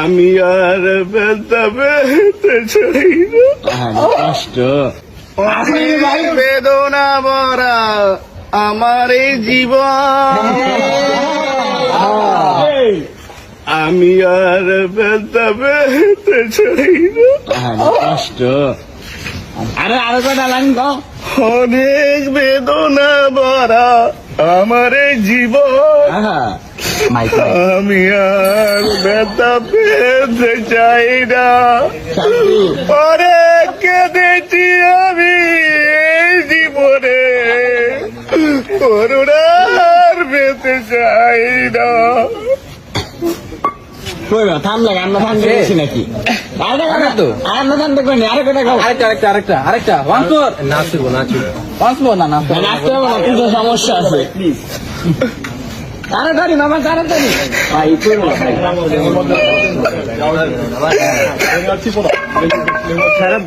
আমি আর ব্যথা পেতে চাই না। কষ্ট অনেক বেদনা ভরা আমার এই জীবন, আমি আর ব্যথা পেতে চাই না। কষ্ট আরো কটা লাইন কও। অনেক বেদনা ভরা আমার এই জীবন, আমি আর ব্যথা পেতে চাই না। অনেক কেঁদেছি আমি এই জীবনে, করুণার পেতে চাই না। ঠান্ডা রান্না ঠান্ডা গেছি নাকি রান্না ঠান্ডা করিনি। আরো কটা খাও। আরেকটা নাচবো না নাচতে হবে না, কিন্তু সমস্যা আছে। প্লিজ তাড়াতাড়ি মামা তাড়াতাড়ি। ভাই খারাপ